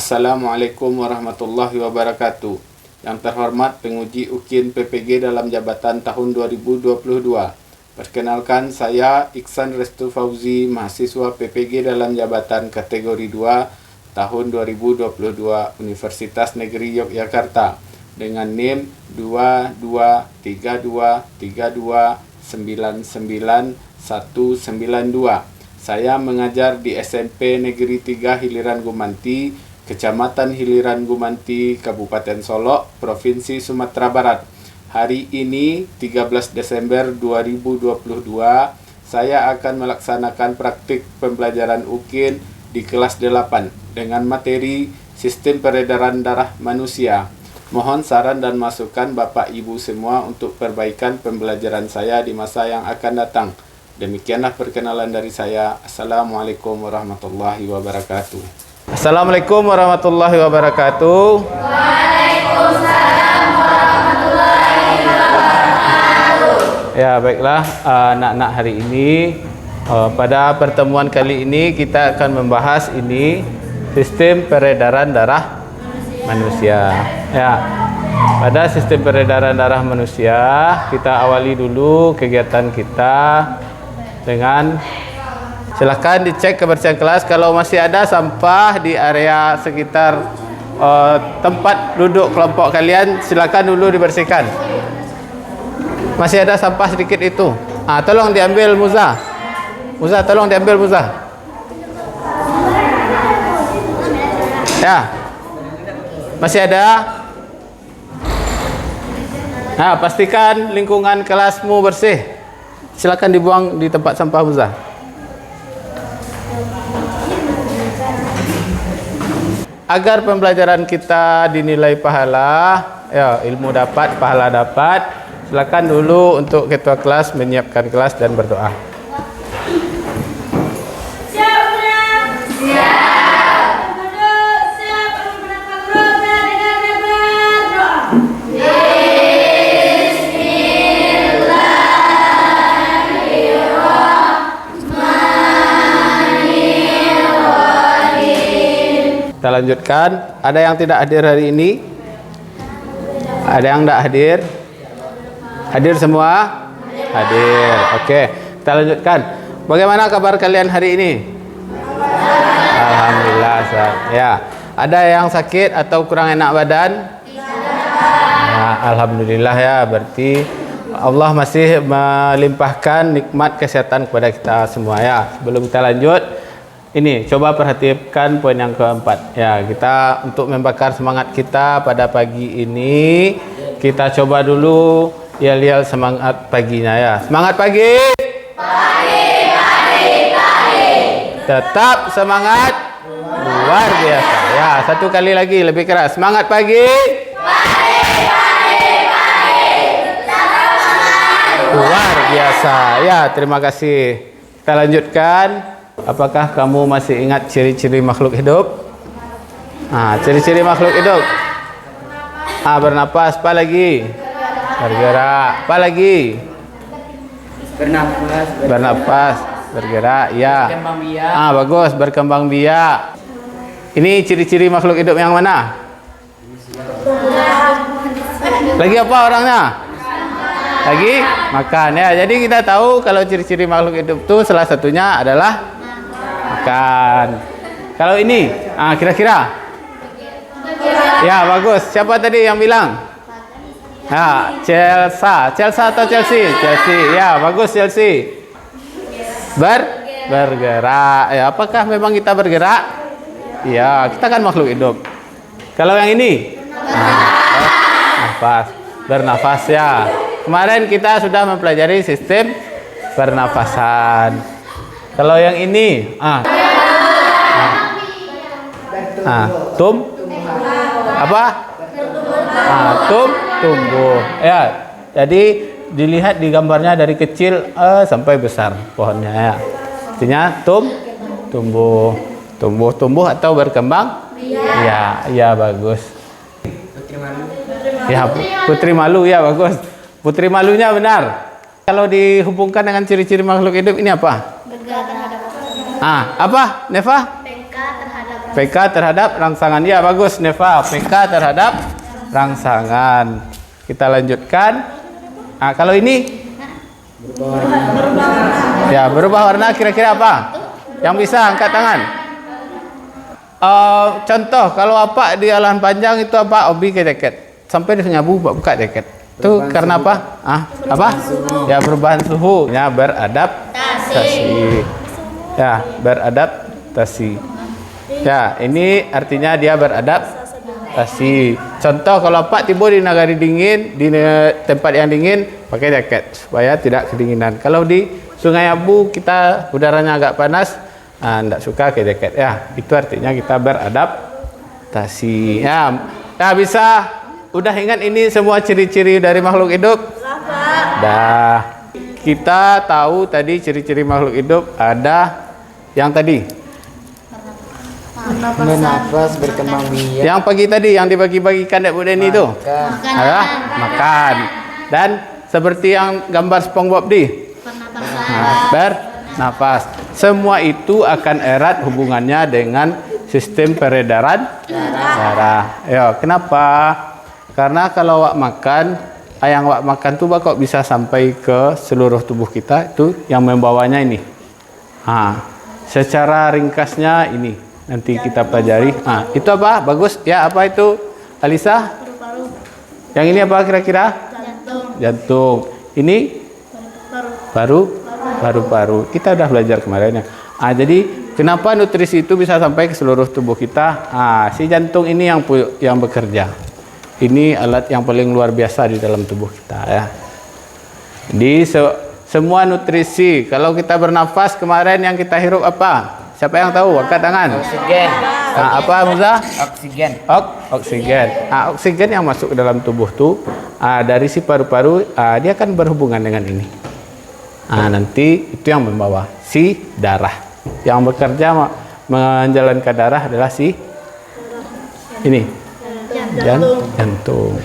Assalamualaikum warahmatullahi wabarakatuh. Yang terhormat penguji UKIN PPG dalam jabatan tahun 2022. Perkenalkan, saya Iksan Restu Fauzi, mahasiswa PPG dalam jabatan kategori 2 tahun 2022 Universitas Negeri Yogyakarta dengan NIM 223323299192. Saya mengajar di SMP Negeri 3 Hiliran Gumanti, Kecamatan Hiliran Gumanti, Kabupaten Solok, Provinsi Sumatera Barat. Hari ini, 13 Desember 2022, saya akan melaksanakan praktik pembelajaran UKIN di kelas 8 dengan materi Sistem Peredaran Darah Manusia. Mohon saran dan masukan Bapak Ibu semua untuk perbaikan pembelajaran saya di masa yang akan datang. Demikianlah perkenalan dari saya. Assalamualaikum warahmatullahi wabarakatuh. Assalamualaikum warahmatullahi wabarakatuh. Waalaikumsalam warahmatullahi wabarakatuh. Ya, baiklah anak-anak, hari ini pada pertemuan kali ini kita akan membahas ini sistem peredaran darah manusia. Ya. Pada sistem peredaran darah manusia, kita awali dulu kegiatan kita dengan silakan dicek kebersihan kelas. Kalau masih ada sampah di area sekitar tempat duduk kelompok kalian, silakan dulu dibersihkan. Masih ada sampah sedikit itu, tolong diambil Muza. Muza, tolong diambil Muza. Ya, masih ada. Pastikan lingkungan kelasmu bersih. Silakan dibuang di tempat sampah Muza. Agar pembelajaran kita dinilai pahala, ya, ilmu dapat, pahala dapat. Silakan dulu untuk ketua kelas menyiapkan kelas dan berdoa. Kita lanjutkan. Ada yang tidak hadir hari ini? Ada yang tidak hadir? Hadir semua? Hadir. Oke, kita lanjutkan. Bagaimana kabar kalian hari ini? Alhamdulillah. Ya. Ada yang sakit atau kurang enak badan? Alhamdulillah ya. Berarti Allah masih melimpahkan nikmat kesehatan kepada kita semua ya. Sebelum kita lanjut, ini coba perhatikan poin yang keempat ya. Kita untuk membakar semangat kita pada pagi ini, kita coba dulu yel-yel semangat paginya ya. Semangat pagi. Pagi. Tetap semangat luar biasa ya. Satu kali lagi lebih keras. Semangat pagi. Pagi. Tetap semangat luar biasa ya. Terima kasih. Kita lanjutkan. Apakah kamu masih ingat ciri-ciri makhluk hidup? Ciri-ciri makhluk hidup. Bernapas. Apa lagi? Bergerak. Apa lagi? Bernapas. Bergerak. Ya. Bagus. Berkembang biak. Ini ciri-ciri makhluk hidup yang mana? Lagi apa orangnya? Lagi makan ya. Jadi kita tahu kalau ciri-ciri makhluk hidup itu salah satunya adalah makan. Kalau ini, kira-kira? Ya, bagus. Siapa tadi yang bilang? Chelsea atau Chelsea? Chelsea. Ya, bagus Chelsea. Bergerak. Ya, apakah memang kita bergerak? Ya, kita kan makhluk hidup. Kalau yang ini? Nafas. Bernafas ya. Kemarin kita sudah mempelajari sistem pernafasan. Kalau yang ini, tumbuh. Ya, jadi dilihat di gambarnya dari kecil sampai besar pohonnya ya. Artinya tumbuh atau berkembang. Ya, bagus. Ya, putri malu ya, bagus. Putri malunya benar. Kalau dihubungkan dengan ciri-ciri makhluk hidup ini apa? Apa, Neva? Peka terhadap PK terhadap rangsangan. Ya, bagus Neva. PK terhadap rangsangan. Kita lanjutkan. Nah, kalau ini ya, berubah warna kira-kira apa? Yang bisa angkat tangan. Contoh, kalau apa di alahan panjang itu apa? Obi ke jaket. Sampai di Sungai Abu buka jaket. Itu karena apa? Apa? Ya, perubahan suhu. Ya, beradaptasi. Ya, beradaptasi. Ya, ini artinya dia beradaptasi. Contoh, kalau Pak tiba di negara dingin, di tempat yang dingin, pakai jaket supaya tidak kedinginan. Kalau di Sungai Abu kita udaranya agak panas, tidak suka pakai jaket. Ya, itu artinya kita beradaptasi. Ya, bisa. Udah ingat ini semua ciri-ciri dari makhluk hidup? Dah. Kita tahu tadi ciri-ciri makhluk hidup ada yang tadi. Bernafas, berkembang biak. Yang pagi tadi yang dibagi-bagikan Dek Bu Deni itu. Adalah makan. Dan seperti yang gambar SpongeBob di bernafas. Semua itu akan erat hubungannya dengan sistem peredaran darah. Ya, kenapa? Karena kalau wak makan, yang wak makan tuh kok bisa sampai ke seluruh tubuh kita, itu yang membawanya ini. Secara ringkasnya ini nanti kita pelajari. Itu apa? Bagus. Ya, apa itu? Alisa? Yang ini apa kira-kira? Jantung. Ini paru-paru. Kita udah belajar kemarin ya. Jadi kenapa nutrisi itu bisa sampai ke seluruh tubuh kita? Si jantung ini yang bekerja. Ini alat yang paling luar biasa di dalam tubuh kita ya. Di semua nutrisi, kalau kita bernafas kemarin yang kita hirup apa? Siapa yang tahu? Angkat tangan. Oksigen. Apa Muza? Oksigen. Oksigen. Oksigen yang masuk ke dalam tubuh tuh dari si paru-paru, dia akan berhubungan dengan ini. Nanti itu yang membawa si darah. Yang bekerja menjalankan darah adalah si ini. Jantung.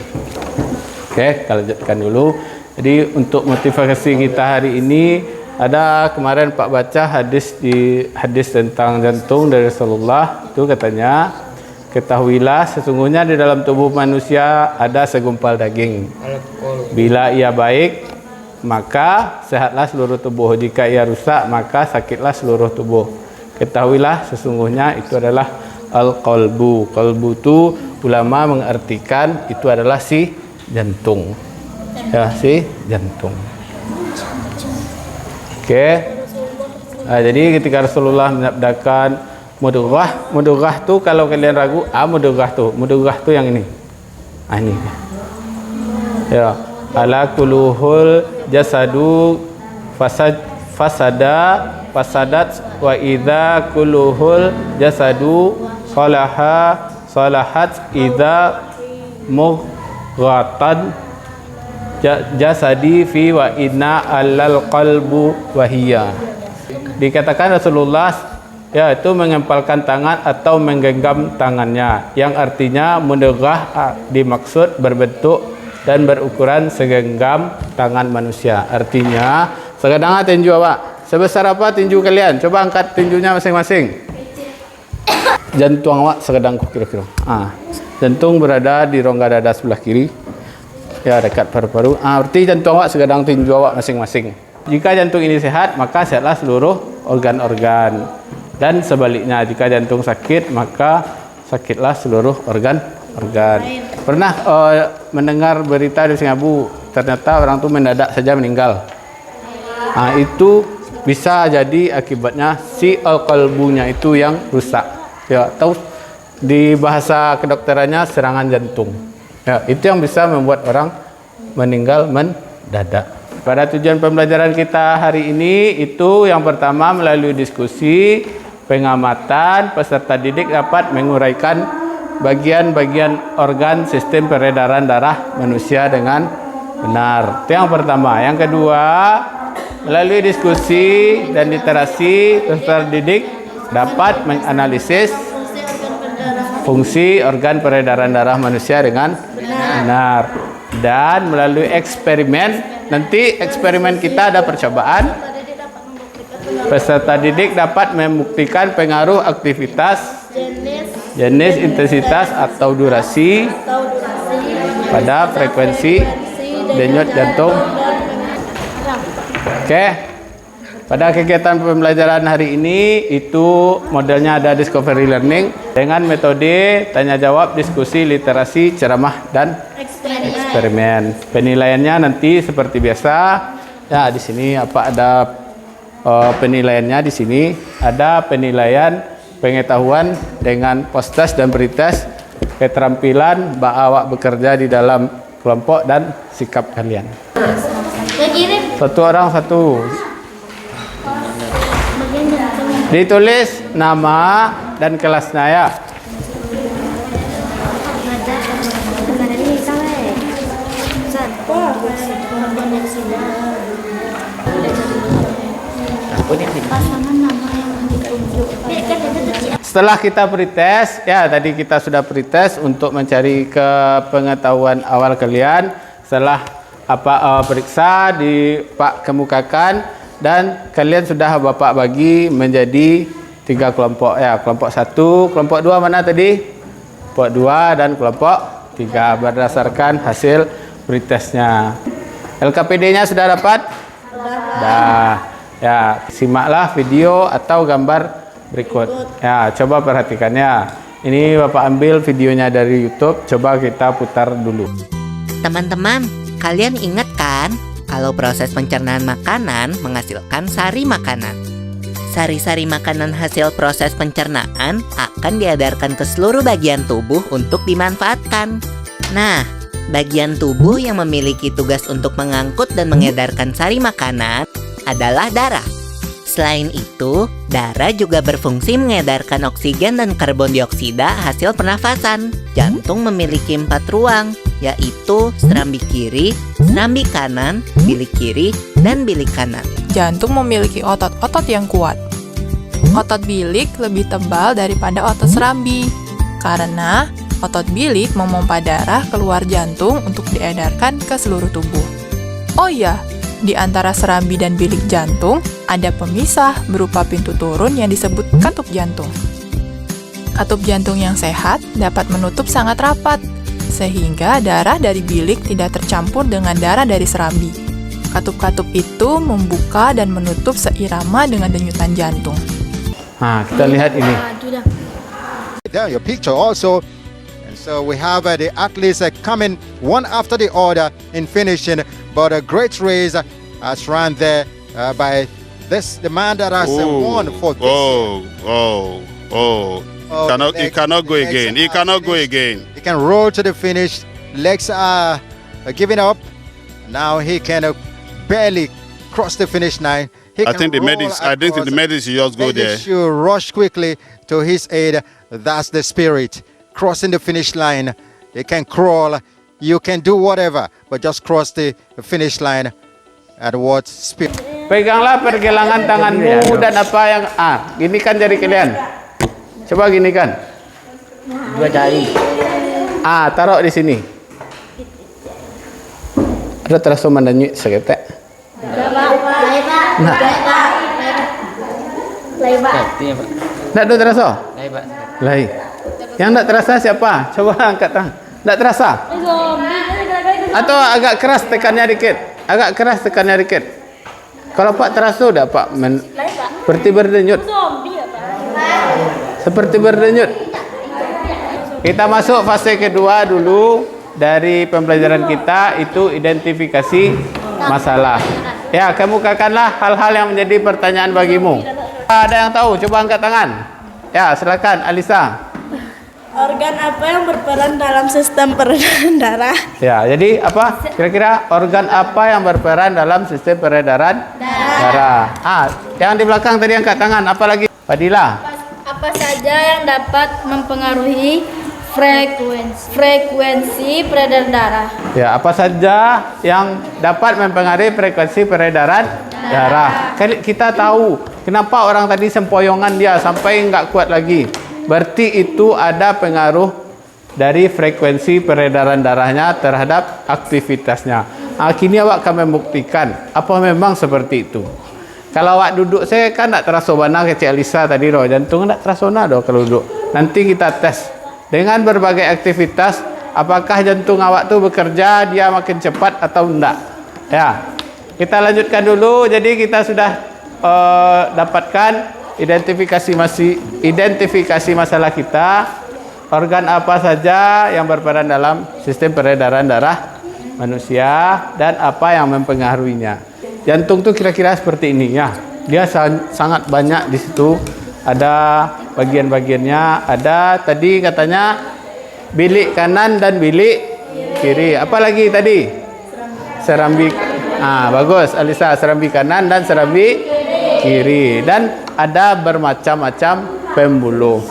Oke, kita lanjutkan dulu. Jadi untuk motivasi kita hari ini ada kemarin Pak baca hadis tentang jantung dari Rasulullah. Itu katanya, ketahuilah sesungguhnya di dalam tubuh manusia ada segumpal daging. Bila ia baik, maka sehatlah seluruh tubuh. Jika ia rusak, maka sakitlah seluruh tubuh. Ketahuilah sesungguhnya itu adalah al-qalbu. Qalbu itu ulama mengartikan itu adalah si jantung. Ya, si jantung. Oke. Jadi ketika Rasulullah menabdakan mudghah tuh kalau kalian ragu, mudghah tuh yang ini. Ini. Ya, ala kuluhul jasadu fasadat wa idza kuluhul jasadu salahat idza mughatan jasadi fi wa inna alal qalbu wahiyya. Dikatakan Rasulullah itu mengempalkan tangan atau menggenggam tangannya, yang artinya mudghah dimaksud berbentuk dan berukuran segenggam tangan manusia. Artinya sekedang tinju awak sebesar apa tinju kalian? Coba angkat tinjunya masing-masing. Jantung awak sekedang kira-kira. Jantung berada di rongga dada sebelah kiri. Ya, dekat paru-paru. Berarti jantung awak sekedang tinju awak masing-masing. Jika jantung ini sehat, maka sehatlah seluruh organ-organ. Dan sebaliknya, jika jantung sakit, maka sakitlah seluruh organ-organ. Pernah mendengar berita di Singapura, ternyata orang itu mendadak saja meninggal. Itu bisa jadi akibatnya si qalbunya itu yang rusak. Ya, atau di bahasa kedokterannya serangan jantung. Ya, itu yang bisa membuat orang meninggal mendadak. Pada tujuan pembelajaran kita hari ini itu yang pertama melalui diskusi, pengamatan, peserta didik dapat menguraikan bagian-bagian organ sistem peredaran darah manusia dengan benar. Itu yang pertama. Yang kedua, melalui diskusi dan literasi, peserta didik dapat menganalisis fungsi organ peredaran darah manusia dengan benar. Dan melalui eksperimen, nanti eksperimen kita ada percobaan. Peserta didik dapat membuktikan pengaruh aktivitas jenis, intensitas atau durasi pada frekuensi denyut jantung. Oke. Pada kegiatan pembelajaran hari ini itu modelnya ada discovery learning dengan metode tanya jawab, diskusi, literasi, ceramah dan eksperimen. Penilaiannya nanti seperti biasa. Ya, di sini ada penilaiannya di sini ada penilaian pengetahuan dengan post-test dan pre-test, keterampilan awak bekerja di dalam kelompok dan sikap kalian. Satu orang satu. Ditulis nama dan kelasnya ya. Setelah kita pretest, ya tadi kita sudah pretest untuk mencari pengetahuan awal kalian. Setelah periksa Pak kemukakan dan kalian sudah Bapak bagi menjadi 3 kelompok ya. Kelompok 1, kelompok 2 mana tadi? Kelompok 2 dan kelompok 3 berdasarkan hasil pretestnya. LKPD-nya sudah dapat? Sudah. Ya, simaklah video atau gambar berikut. Ya, coba perhatikannya. Ini Bapak ambil videonya dari YouTube. Coba kita putar dulu. Teman-teman, kalian ingat kan kalau proses pencernaan makanan menghasilkan sari makanan? Sari-sari makanan hasil proses pencernaan akan diedarkan ke seluruh bagian tubuh untuk dimanfaatkan. Nah, bagian tubuh yang memiliki tugas untuk mengangkut dan mengedarkan sari makanan adalah darah. Selain itu, darah juga berfungsi mengedarkan oksigen dan karbon dioksida hasil pernafasan. Jantung memiliki 4 ruang, yaitu serambi kiri, serambi kanan, bilik kiri, dan bilik kanan. Jantung memiliki otot-otot yang kuat. Otot bilik lebih tebal daripada otot serambi, karena otot bilik memompa darah keluar jantung untuk diedarkan ke seluruh tubuh. Oh iya, di antara serambi dan bilik jantung ada pemisah berupa pintu turun yang disebut katup jantung. Katup jantung yang sehat dapat menutup sangat rapat, sehingga darah dari bilik tidak tercampur dengan darah dari serambi. Katup-katup itu membuka dan menutup seirama dengan denyutan jantung. Nah, kita lihat ini. There your picture also. And so we have the athletes coming one after the other in finishing, but a great race has run there by the man that has won for this. He cannot go again. He cannot go again. He can roll to the finish. Legs are giving up. Now he can barely cross the finish line. I think the medics should just go there. He should rush quickly to his aid. That's the spirit. Crossing the finish line. They can crawl. You can do whatever, but just cross the finish line at what speed. Peganglah pergelangan tanganmu dan apa yang ginikan jari kalian. Coba ginikan. 2 jari. Taruh di sini. Ada terasa mandanyut seketek. Nah. Tidak ada terasa? Lai. Yang tidak terasa siapa? Coba angkat tangan. Tidak terasa? Atau agak keras tekannya dikit? Agak keras tekannya dikit. Kalau Pak terasa udah Pak seperti berdenyut. Seperti berdenyut. Kita masuk fase kedua dulu dari pembelajaran kita, itu identifikasi masalah. Ya, kemukakanlah hal-hal yang menjadi pertanyaan bagimu. Ada yang tahu? Coba angkat tangan. Ya, silakan Alisa. Organ apa yang berperan dalam sistem peredaran darah? Ya, jadi apa? Kira-kira organ apa yang berperan dalam sistem peredaran darah? Yang di belakang tadi angkat tangan. Apa lagi? Fadila. Apa saja yang dapat mempengaruhi frekuensi peredaran darah? Ya, apa saja yang dapat mempengaruhi frekuensi peredaran darah? Kita tahu kenapa orang tadi sempoyongan dia sampai nggak kuat lagi. Berarti itu ada pengaruh dari frekuensi peredaran darahnya terhadap aktivitasnya. Kini awak akan membuktikan apa memang seperti itu. Kalau awak duduk saya kan tak terasa mana ke Cik Alisa tadi roh. Jantung tak terasa do kalau duduk. Nanti kita tes dengan berbagai aktivitas apakah jantung awak tu bekerja dia makin cepat atau enggak. Ya. Kita lanjutkan dulu. Jadi kita sudah dapatkan identifikasi masalah kita. Organ apa saja yang berperan dalam sistem peredaran darah manusia dan apa yang mempengaruhinya. Jantung tuh kira-kira seperti ini ya. Dia sangat banyak di situ. Ada bagian-bagiannya. Ada tadi katanya bilik kanan dan bilik kiri. Apa lagi tadi? Serambi. Bagus Alisa, serambi kanan dan serambi kiri. Dan ada bermacam-macam pembuluh.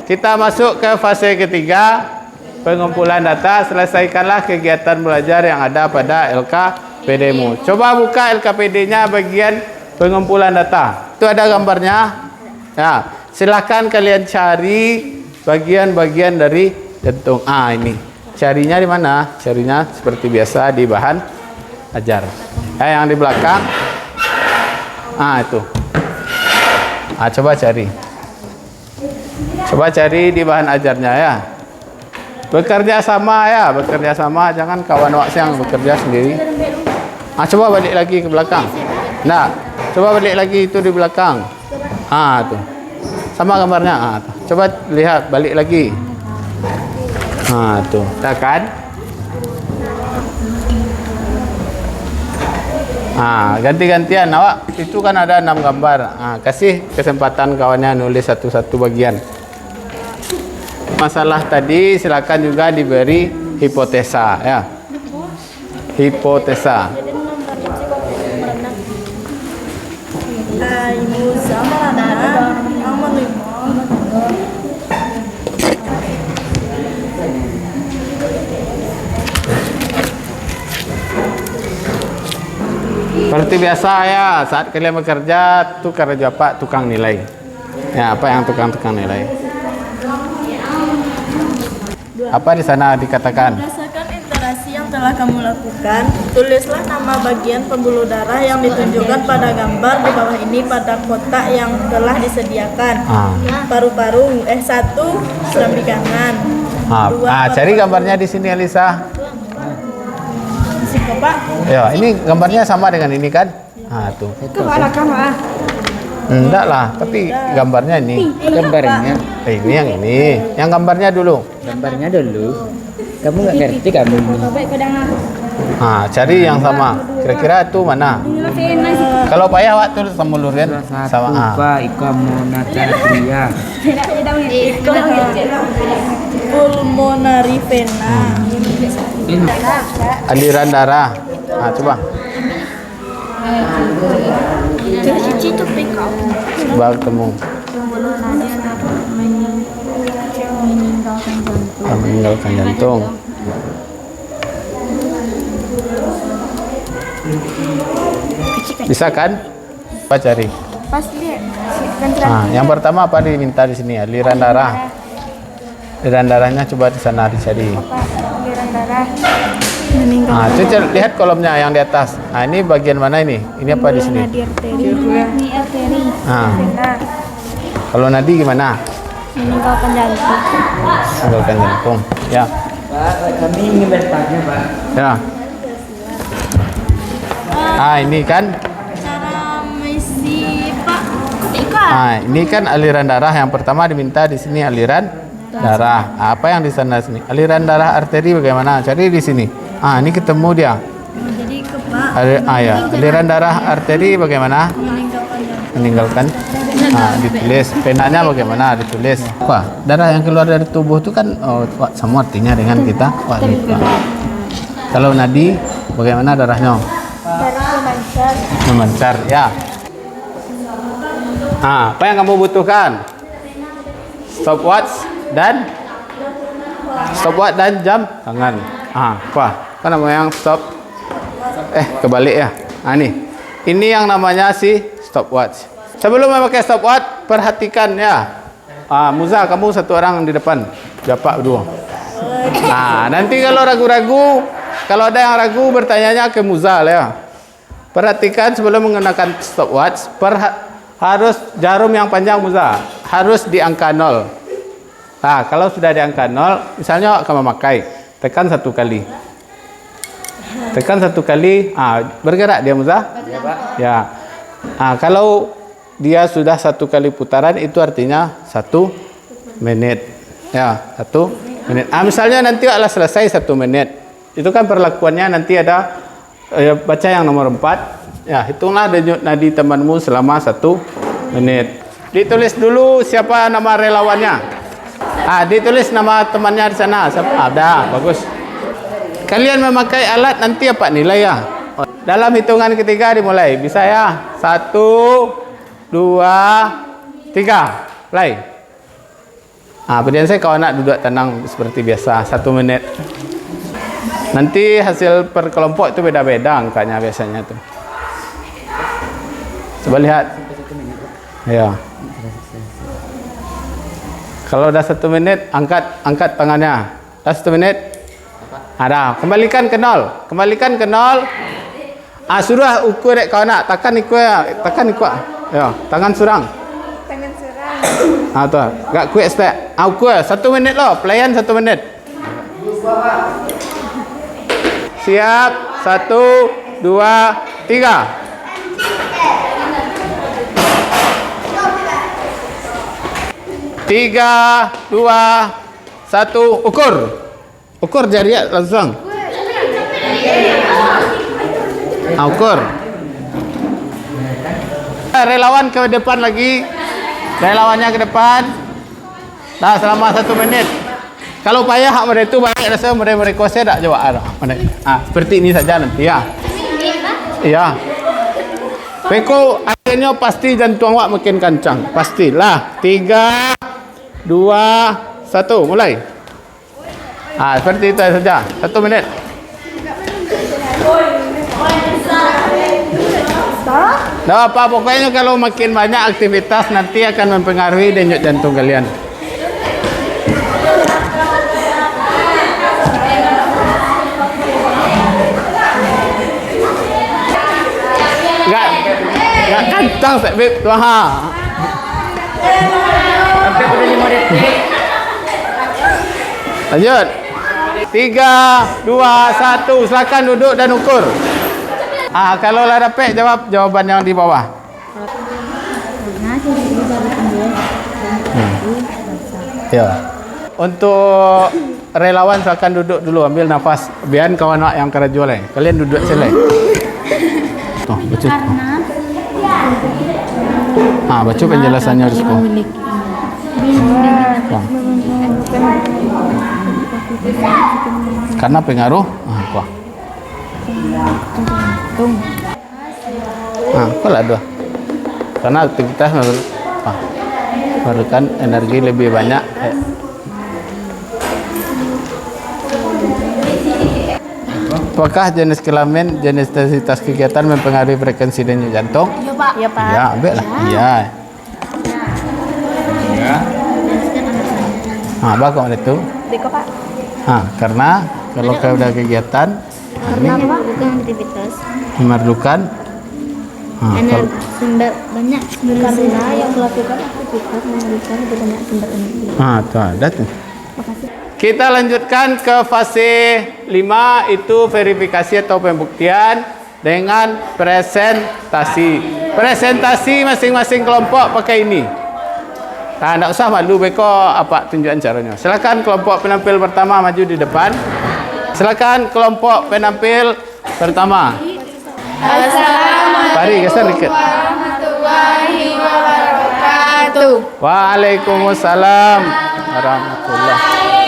Kita masuk ke fase ketiga, pengumpulan data. Selesaikanlah kegiatan belajar yang ada pada LKPD-mu. Coba buka LKPD-nya bagian pengumpulan data. Itu ada gambarnya. Ya, silakan kalian cari bagian-bagian dari jantung. Ini. Carinya di mana? Carinya seperti biasa di bahan ajar. Yang di belakang. Itu. Coba cari. Coba cari di bahan ajarnya ya. Bekerja sama ya, bekerja sama, jangan kawan awak yang bekerja sendiri. Coba balik lagi ke belakang. Nah, coba balik lagi itu di belakang. Tuh. Sama gambarnya. Tuh. Coba lihat balik lagi. Tuh, dah kan? Ganti-gantian awak. Itu kan ada 6 gambar. Kasih kesempatan kawannya nulis satu-satu bagian. Masalah tadi silakan juga diberi hipotesa ya. Hipotesa. Seperti biasa ya, saat kalian bekerja tukar jawab tukang nilai. Ya, apa yang tukang nilai? Apa di sana dikatakan? Berdasarkan interaksi yang telah kamu lakukan, tulislah nama bagian pembuluh darah yang ditunjukkan pada gambar di bawah ini pada kotak yang telah disediakan. Paru-paru, 1 serambi kanan. 2, cari gambarnya di sini Alisa. Pak. Ya, ini gambarnya sama dengan ini kan? Tuh. Kepala kamu Enggak lah, tapi gambarnya ini. Gambarnya. Ini yang ini. Yang gambarnya dulu. Gambarnya dulu. Kamu nggak ngerti kamu ini. Cari yang sama. Kira-kira itu mana? Kalau payah awak tulis sama lurian sama. Ikamonatria. Pulmonary vena. Aliran darah. Coba. Coba ketemu. Meninggalkan jantung. Bisa kan? Apa cari? Yang pertama apa diminta di sini? Aliran darah. Aliran darahnya coba di sana dicari. Aliran darah. Coba lihat kolomnya yang di atas. Ini bagian mana ini? Ini apa di sini? Ini arteri. Kalau nadi gimana? Meninggalkan jantung. Meninggalkan jantung. Ya. Pak, kami ingin bertanya, Pak. Ya. Ini kan? Cara mengisi Pak. Ini kan aliran darah yang pertama diminta di sini aliran darah. Apa yang di sana sini? Aliran darah arteri bagaimana? Cari di sini. Ini ketemu dia. Jadi ke Pak. Ya. Aliran darah arteri bagaimana? Meninggalkan. Ditulis. Penanya bagaimana? Ditulis. Darah yang keluar dari tubuh itu kan sama artinya dengan kita. Kalau nadi bagaimana darahnya? Darah memancar. Memancar, ya. Apa yang kamu butuhkan? Stopwatch dan jam tangan. Apa namanya yang stop? Kebalik ya. Ini yang namanya si stopwatch. Sebelum memakai stopwatch, perhatikan ya. Muza, kamu satu orang di depan. Bapak berdua. Nanti kalau ragu-ragu, kalau ada yang ragu bertanyanya ke Muza ya. Perhatikan sebelum menggunakan stopwatch, harus jarum yang panjang Muza harus di angka 0. Nah, kalau sudah di angka 0, misalnya akan memakai, tekan 1 kali. Tekan 1 kali, bergerak dia Muza? Ya, Pak. Ya. Kalau dia sudah 1 kali putaran, itu artinya 1 menit. Ya, 1 menit. Misalnya nanti adalah selesai 1 menit. Itu kan perlakuannya nanti ada baca yang nomor 4. Ya, hitunglah denyut nadi temanmu selama 1 menit. Ditulis dulu siapa nama relawannya. Ditulis nama temannya di sana. Ada, bagus. Kalian memakai alat nanti apa nilai ya? Dalam hitungan ketiga dimulai. Bisa ya? 1, 2, 3. Play. Kemudian saya kawan nak duduk tenang seperti biasa 1 menit. Nanti hasil per kelompok itu beda-beda angkanya biasanya tuh. Coba lihat. Ya. Kalau udah 1 menit, angkat tangannya. Dah 1 menit. Ada. Kembalikan ke 0. Kembalikan ke 0. Suruh ukur dek kawan nak. Tekan ikut ya. Tekan ikut. Ya, tangan surang. Tangan surang. Tuh. Gak quick step. Ukur 1 menit loh. Pelayan 1 menit. Siap. 1, 2, 3. Tiga, 2, 1, ukur jari langsung. Ukur. Relawan ke depan lagi. Relawannya ke depan. Nah, selama 1 menit. Kalau payah hak mereka itu banyak rasa mereka saya tak jawab seperti ini saja nanti ya. Iya. Peko akhirnya pasti jantung awak makin kencang. Pastilah. 3, 2, 1, mulai. Seperti itu saja. 1 menit. Tidak apa, pokoknya kalau makin banyak aktivitas nanti akan mempengaruhi denyut jantung kalian. Enggak kencang Beb. Sampai udah 5 detik. Lanjut. 3, 2, 1. Silakan duduk dan ukur. Kalau lah dapat jawab jawaban yang di bawah. Ya. Untuk relawan silakan duduk dulu, ambil nafas. Biar kawan yang kerja oleh. Kalian duduk selai. Baca. Baca penjelasannya Rizko. Karena pengaruh lah dua. Karena aktivitas memerlukan energi lebih banyak. Apakah jenis kelamin, jenis intensitas kegiatan mempengaruhi frekuensi denyut jantung? Iya, Pak. Iya, Pak. Ya, ambil lah. Iya. Apa kok itu? Deko, Pak. Karena kalau udah kegiatan ini aktivitas memerlukan sumber banyak Karena yang melakukan aktivitas memerlukan lebih banyak sumber energi. Tuh ada tuh. Kita lanjutkan ke fase 5, itu verifikasi atau pembuktian dengan presentasi. Presentasi masing-masing kelompok pakai ini. Tidak usah malu beko apa tunjukan caranya. Silakan kelompok penampil pertama maju di depan. Silakan kelompok penampil pertama. Assalamualaikum Mari geser dikit. warahmatullahi wabarakatuh. Waalaikumsalam warahmatullahi wabarakatuh.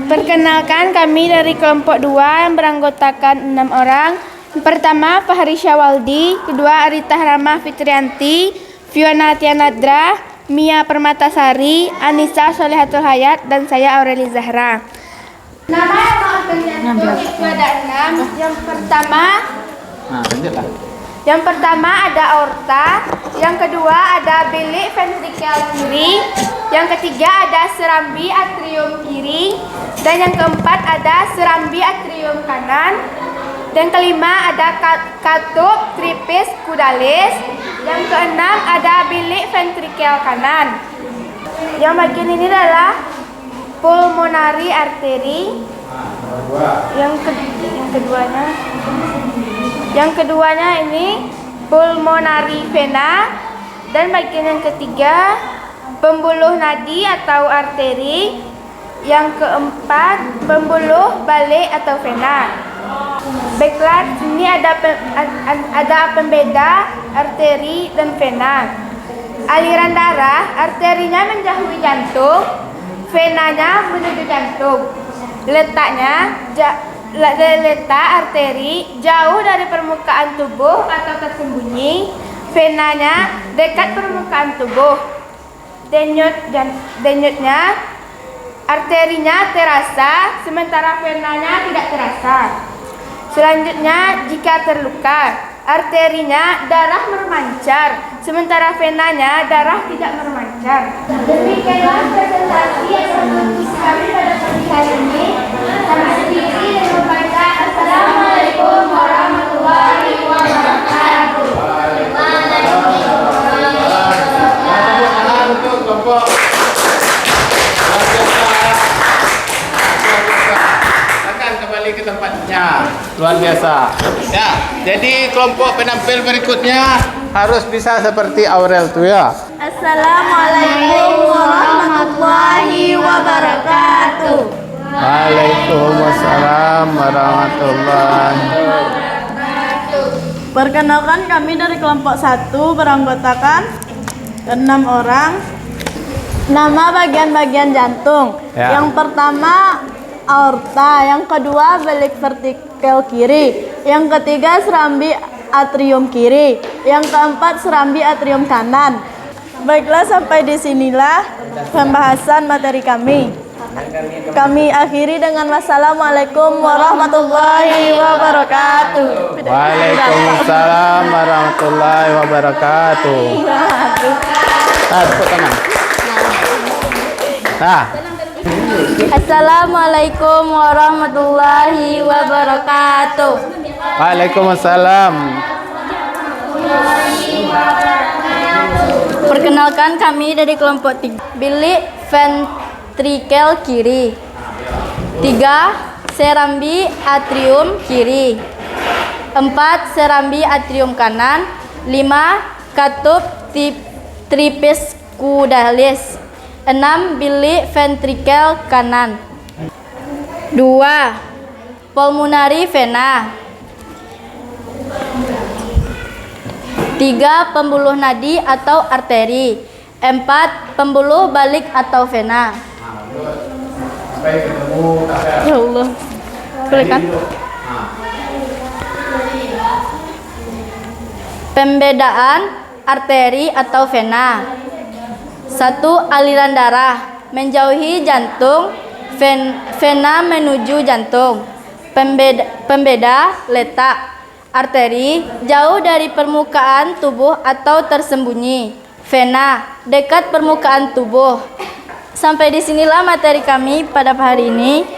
Perkenalkan, kami dari kelompok 2 yang beranggotakan 6 orang. Pertama, Fahri Syawaldi. Kedua, Arita Rama Fitrianti, Fiona Tianadra, Mia Permatasari, Anissa Solehatul Hayat, dan saya Aureli Zahra. Nama yang mau ternyata itu ada 6. Yang pertama ada aorta, yang kedua ada bilik ventrikel kiri, yang ketiga ada serambi atrium kiri, dan yang keempat ada serambi atrium kanan. Yang kelima ada katup tripis kudalis. Yang keenam ada bilik ventrikel kanan. Yang bagian ini adalah pulmonary artery. Yang keduanya ini pulmonary vena. Dan bagian yang ketiga pembuluh nadi atau arteri. Yang keempat pembuluh balik atau vena. Baiklah, sini ada pembeda arteri dan vena. Aliran darah, arterinya menjauhi jantung, venanya menuju jantung. Letak arteri jauh dari permukaan tubuh atau tersembunyi, venanya dekat permukaan tubuh. Denyutnya, arterinya terasa, sementara venanya tidak terasa. Selanjutnya, jika terluka, arterinya darah bermancar, sementara venanya darah tidak bermancar. Demikianlah presentasi yang berfungsi kami pada pagi hari ini. Kami sendiri dan membaca Assalamualaikum warahmatullahi wabarakatuh. Untuk kelompok akan kembali ke tempatnya. Luar biasa. Ya, jadi kelompok penampil berikutnya harus bisa seperti Aurel tuh ya. Assalamualaikum warahmatullahi wabarakatuh. Waalaikumsalam warahmatullahi. Perkenalkan, kami dari kelompok 1 beranggotakan 6 orang. Nama bagian-bagian jantung. Ya. Yang pertama aorta, yang kedua bilik vertikel kiri, yang ketiga serambi atrium kiri, yang keempat serambi atrium kanan. Baiklah, sampai di sinilah pembahasan materi kami. Kami akhiri dengan wassalamualaikum warahmatullahi wabarakatuh. Waalaikumsalam warahmatullahi wabarakatuh. Tepuk tangan. Assalamualaikum warahmatullahi wabarakatuh. Waalaikumsalam. Perkenalkan, kami dari kelompok 3. Bilik ventrikel kiri. 3. Serambi atrium kiri. 4. Serambi atrium kanan. 5. Katup tripis kudalis. 6. Bilik ventrikel kanan. 2. Pulmonary vena. 3. Pembuluh nadi atau arteri. 4. Pembuluh balik atau vena. Ya Allah. Boleh kan? Pembedaan arteri atau vena. 1. Aliran darah menjauhi jantung, vena menuju jantung. Pembeda letak arteri jauh dari permukaan tubuh atau tersembunyi, vena dekat permukaan tubuh. Sampai disinilah materi kami pada hari ini.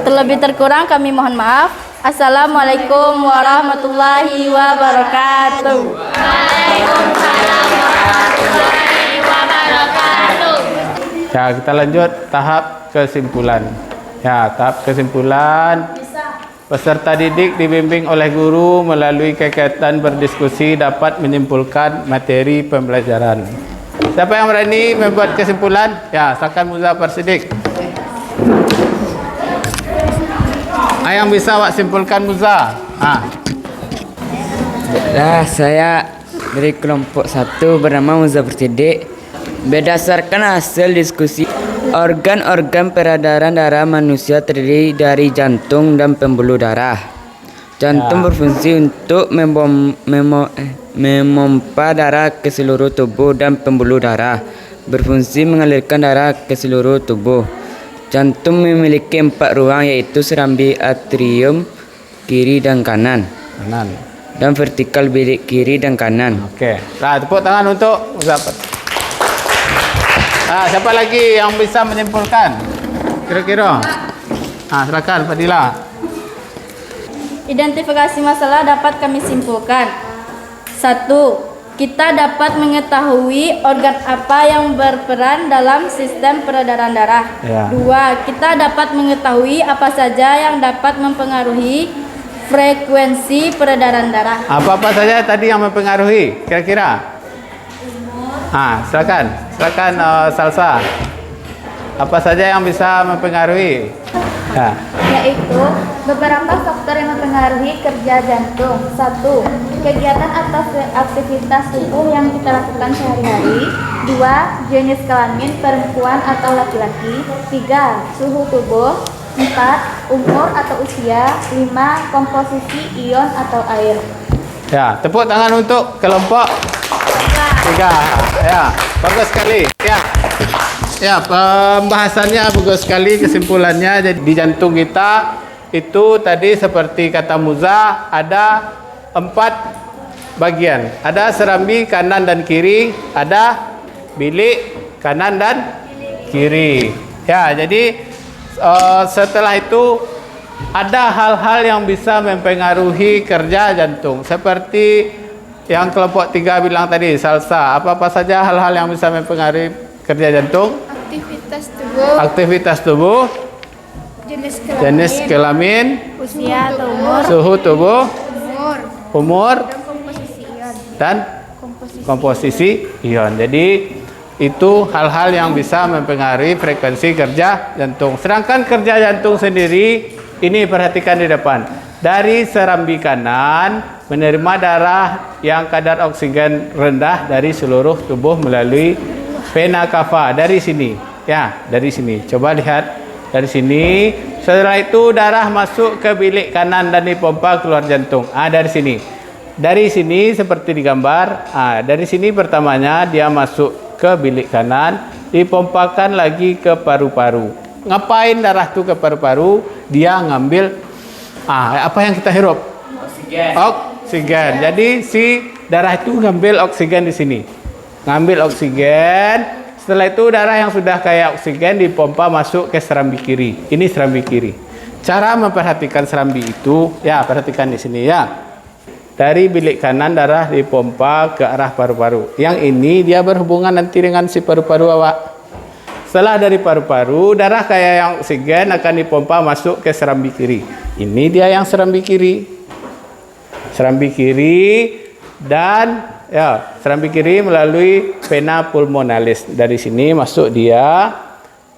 Terlebih terkurang kami mohon maaf. Assalamualaikum warahmatullahi wabarakatuh. Waalaikumsalam warahmatullahi wabarakatuh. Ya, kita lanjut tahap kesimpulan. Ya, tahap kesimpulan. Peserta didik dibimbing oleh guru melalui kegiatan berdiskusi dapat menyimpulkan materi pembelajaran. Siapa yang berani membuat kesimpulan? Ya, silakan Muzaffar Siddiq. Yang bisa wak simpulkan Muza. Saya dari kelompok 1 bernama Muzaffar Siddiq. Berdasarkan hasil diskusi, organ-organ peredaran darah manusia terdiri dari jantung dan pembuluh darah. Jantung berfungsi untuk memompa darah ke seluruh tubuh dan pembuluh darah berfungsi mengalirkan darah ke seluruh tubuh. Jantung memiliki 4 ruang, yaitu serambi atrium kiri dan kanan. Dan vertikal bilik kiri dan kanan. Oke. Nah, tepuk tangan untuk Muzaffar. Siapa lagi yang bisa menyimpulkan? Kira-kira. Silakan Fadila. Identifikasi masalah dapat kami simpulkan. 1. Kita dapat mengetahui organ apa yang berperan dalam sistem peredaran darah. 2. Kita dapat mengetahui apa saja yang dapat mempengaruhi frekuensi peredaran darah. Apa-apa saja tadi yang mempengaruhi kira-kira? Silakan Salsa. Apa saja yang bisa mempengaruhi? Yaitu beberapa faktor yang mempengaruhi kerja jantung. 1. Kegiatan atau aktivitas tubuh yang kita lakukan sehari-hari. 2. Jenis kelamin perempuan atau laki-laki. 3. Suhu tubuh. 4. Umur atau usia. 5. Komposisi ion atau air. Ya, tepuk tangan untuk kelompok 3. Ya, bagus sekali. Ya, pembahasannya bagus sekali, kesimpulannya. Jadi di jantung kita itu tadi seperti kata Muza, ada 4 bagian. Ada serambi kanan dan kiri, ada bilik kanan dan kiri. Ya, jadi setelah itu ada hal-hal yang bisa mempengaruhi kerja jantung. Seperti yang kelompok 3 bilang tadi, Salsa. Apa-apa saja hal-hal yang bisa mempengaruhi kerja jantung? Aktivitas tubuh, jenis kelamin, Usia atau umur. suhu tubuh, umur, dan komposisi ion. Jadi itu hal-hal yang bisa mempengaruhi frekuensi kerja jantung. Sedangkan kerja jantung sendiri, ini perhatikan di depan. Dari serambi kanan menerima darah yang kadar oksigen rendah dari seluruh tubuh melalui vena cava dari sini. Ya, dari sini. Coba lihat dari sini. Setelah itu darah masuk ke bilik kanan dan dipompa keluar jantung. Dari sini. Dari sini seperti digambar. Dari sini pertamanya dia masuk ke bilik kanan, dipompakan lagi ke paru-paru. Ngapain darah itu ke paru-paru? Dia ngambil apa yang kita hirup? Oksigen. Jadi si darah itu ngambil oksigen di sini. Ngambil oksigen. Setelah itu darah yang sudah kaya oksigen dipompa masuk ke serambi kiri. Ini serambi kiri. Cara memperhatikan serambi itu, ya perhatikan di sini ya. Dari bilik kanan darah dipompa ke arah paru-paru. Yang ini dia berhubungan nanti dengan si paru-paru awak. Setelah dari paru-paru, darah kaya yang oksigen akan dipompa masuk ke serambi kiri. Ini dia yang serambi kiri. Serambi kiri dan serambi kiri melalui vena pulmonalis. Dari sini masuk dia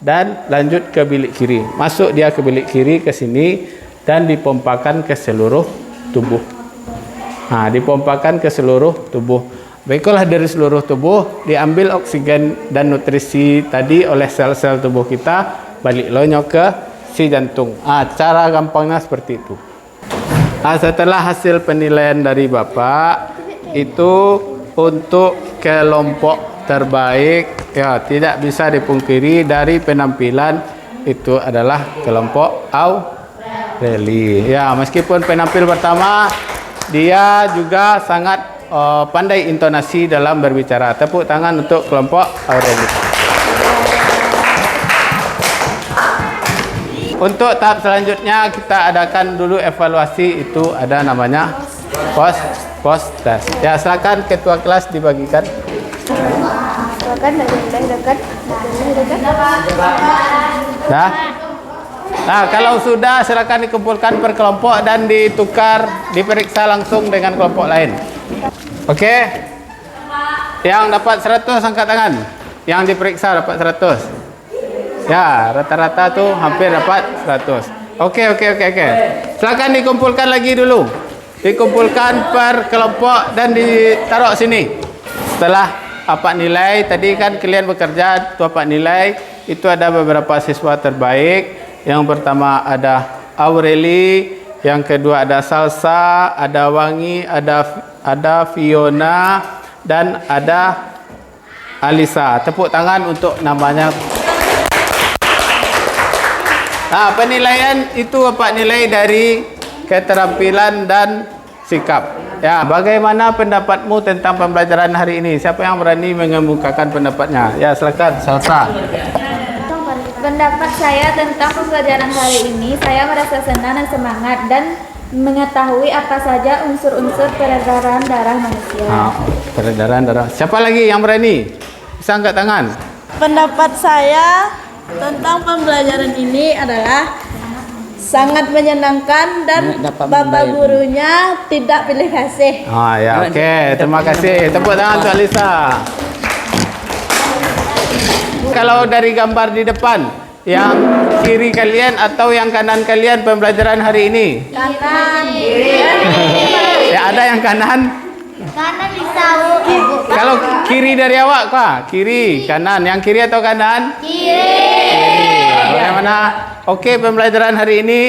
dan lanjut ke bilik kiri. Masuk dia ke bilik kiri ke sini dan dipompakan ke seluruh tubuh. Dipompakan ke seluruh tubuh. Baiklah, dari seluruh tubuh diambil oksigen dan nutrisi tadi oleh sel-sel tubuh kita, balik lonyok ke si jantung. Cara gampangnya seperti itu. Setelah hasil penilaian dari Bapak itu untuk kelompok terbaik, ya tidak bisa dipungkiri dari penampilan itu adalah kelompok Aureli. Ya, meskipun penampil pertama dia juga sangat pandai intonasi dalam berbicara. Tepuk tangan untuk kelompok Aureli. Untuk tahap selanjutnya kita adakan dulu evaluasi, itu ada namanya post test. Ya, silakan ketua kelas dibagikan. Silakan dekat. Nah, kalau sudah silakan dikumpulkan per kelompok dan ditukar, diperiksa langsung dengan kelompok lain. Oke? Yang dapat 100 angkat tangan. Yang diperiksa dapat 100. Ya, rata-rata tuh hampir dapat 100. Oke. Silakan dikumpulkan lagi dulu. Dikumpulkan per kelompok dan ditaruh sini. Setelah Pak nilai, tadi kan kalian bekerja, Pak nilai, itu ada beberapa siswa terbaik. Yang pertama ada Aureli, yang kedua ada Salsa, ada Wangi, ada Fiona, dan ada Alisa. Tepuk tangan untuk namanya. Penilaian itu Pak nilai dari keterampilan dan sikap. Ya, bagaimana pendapatmu tentang pembelajaran hari ini? Siapa yang berani mengemukakan pendapatnya? Ya, silakan Salsa. Pendapat saya tentang pembelajaran hari ini, saya merasa senang dan semangat, dan Mengetahui apa saja unsur-unsur peredaran darah manusia. Peredaran darah. Siapa lagi yang berani? Bisa angkat tangan. Pendapat saya tentang pembelajaran ini adalah sangat menyenangkan dan bapak gurunya tidak pilih kasih. Ya, oke. Terima kasih. Tepuk tangan untuk Alisa. Kalau dari gambar di depan, yang kiri kalian atau yang kanan kalian pembelajaran hari ini? Kanan. Ya, ada yang kanan. Kanan bisa. Kalau kiri dari awak, Pak? Kiri, kanan. Yang kiri atau kanan? Kiri. Bagaimana? Oke pembelajaran hari ini?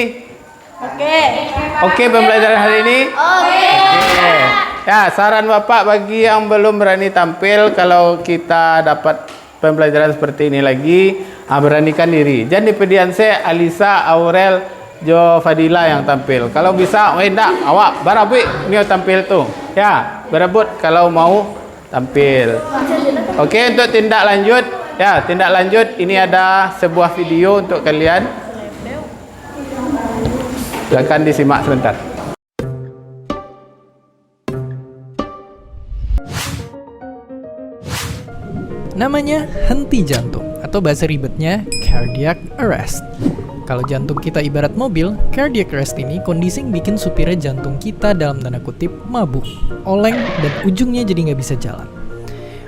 Oke pembelajaran hari ini? Oke. Ya, saran Bapak bagi yang belum berani tampil, kalau kita dapat pembelajaran seperti ini lagi, beranikan diri. Jangan dipedianse Alisa, Aurel, Jo, Fadila yang tampil. Kalau bisa, enggak, awak barabui nio tampil tuh. Ya, berebut kalau mau tampil. Oke, untuk tindak lanjut, ya, tindak lanjut ini ada sebuah video untuk kalian. Silakan disimak sebentar. Namanya henti jantung atau bahasa ribetnya cardiac arrest. Kalau jantung kita ibarat mobil, cardiac arrest ini kondisi yang bikin supirnya jantung kita dalam tanda kutip mabuk, oleng, dan ujungnya jadi nggak bisa jalan.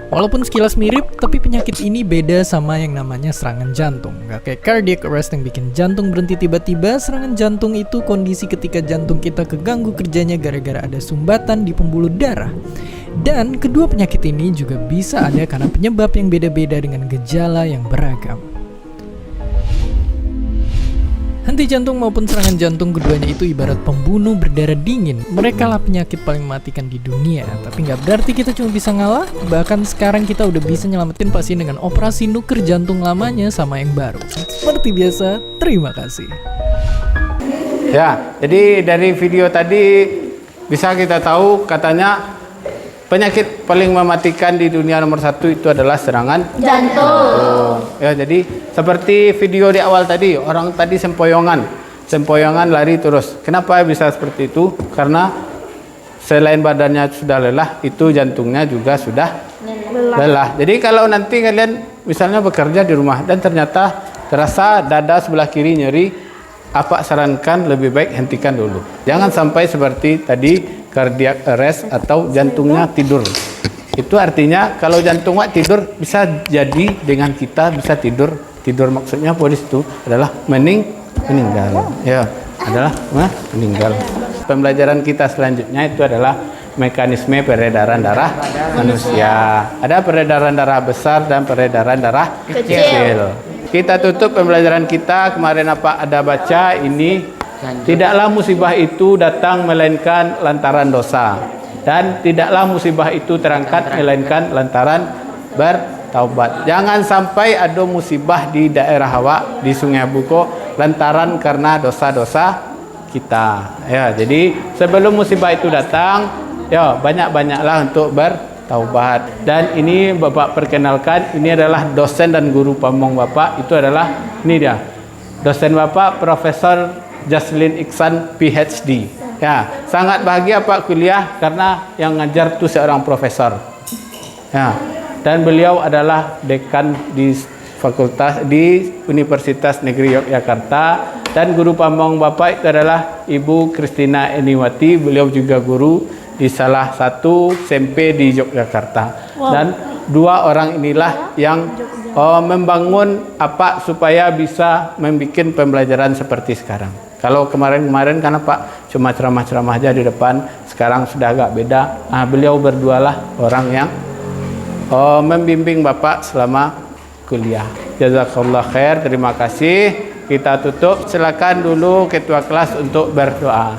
Walaupun sekilas mirip, tapi penyakit ini beda sama yang namanya serangan jantung. Nggak kayak cardiac arrest yang bikin jantung berhenti tiba-tiba, serangan jantung itu kondisi ketika jantung kita keganggu kerjanya gara-gara ada sumbatan di pembuluh darah. Dan kedua penyakit ini juga bisa ada karena penyebab yang beda-beda dengan gejala yang beragam. Henti jantung maupun serangan jantung keduanya itu ibarat pembunuh berdarah dingin. Mereka lah penyakit paling mematikan di dunia. Tapi nggak berarti kita cuma bisa ngalah. Bahkan sekarang kita udah bisa nyelamatin pasien dengan operasi nuker jantung lamanya sama yang baru. Seperti biasa, terima kasih. Ya, jadi dari video tadi bisa kita tahu katanya penyakit paling mematikan di dunia nomor 1 itu adalah serangan jantung. Ya, jadi seperti video di awal tadi, orang tadi sempoyongan lari terus. Kenapa bisa seperti itu? Karena selain badannya sudah lelah, itu jantungnya juga sudah lelah. Jadi kalau nanti kalian misalnya bekerja di rumah dan ternyata terasa dada sebelah kiri nyeri, apa sarankan lebih baik hentikan dulu. Jangan sampai seperti tadi cardiac arrest atau jantungnya tidur. Itu artinya kalau jantungnya tidur bisa jadi dengan kita bisa tidur maksudnya polis itu adalah meninggal. Ya, adalah meninggal. Pembelajaran kita selanjutnya itu adalah mekanisme peredaran darah manusia. Ada peredaran darah besar dan peredaran darah kecil. Kita tutup pembelajaran kita kemarin apa ada baca ini. Tidaklah musibah itu datang melainkan lantaran dosa, dan tidaklah musibah itu terangkat melainkan lantaran bertaubat. Jangan sampai ada musibah di daerah Hawa, di Sungai Buko lantaran karena dosa-dosa kita. Ya, jadi sebelum musibah itu datang, ya banyak-banyaklah untuk bertaubat. Dan ini Bapak perkenalkan, ini adalah dosen dan guru pamong Bapak, itu adalah ini dia. Dosen Bapak Profesor Jaslin Iksan PhD. Ya, sangat bahagia Pak kuliah karena yang ngajar tuh seorang profesor. Ya, dan beliau adalah dekan di fakultas di Universitas Negeri Yogyakarta, dan guru pamong Bapak itu adalah Ibu Kristina Eniwati. Beliau juga guru di salah satu SMP di Yogyakarta. Dan dua orang inilah yang membangun apa supaya bisa membuat pembelajaran seperti sekarang. Kalau kemarin-kemarin karena Pak cuma ceramah-ceramah aja di depan, sekarang sudah agak beda. Nah, beliau berdualah orang yang membimbing Bapak selama kuliah. Jazakallah khair, terima kasih. Kita tutup, silakan dulu ketua kelas untuk berdoa.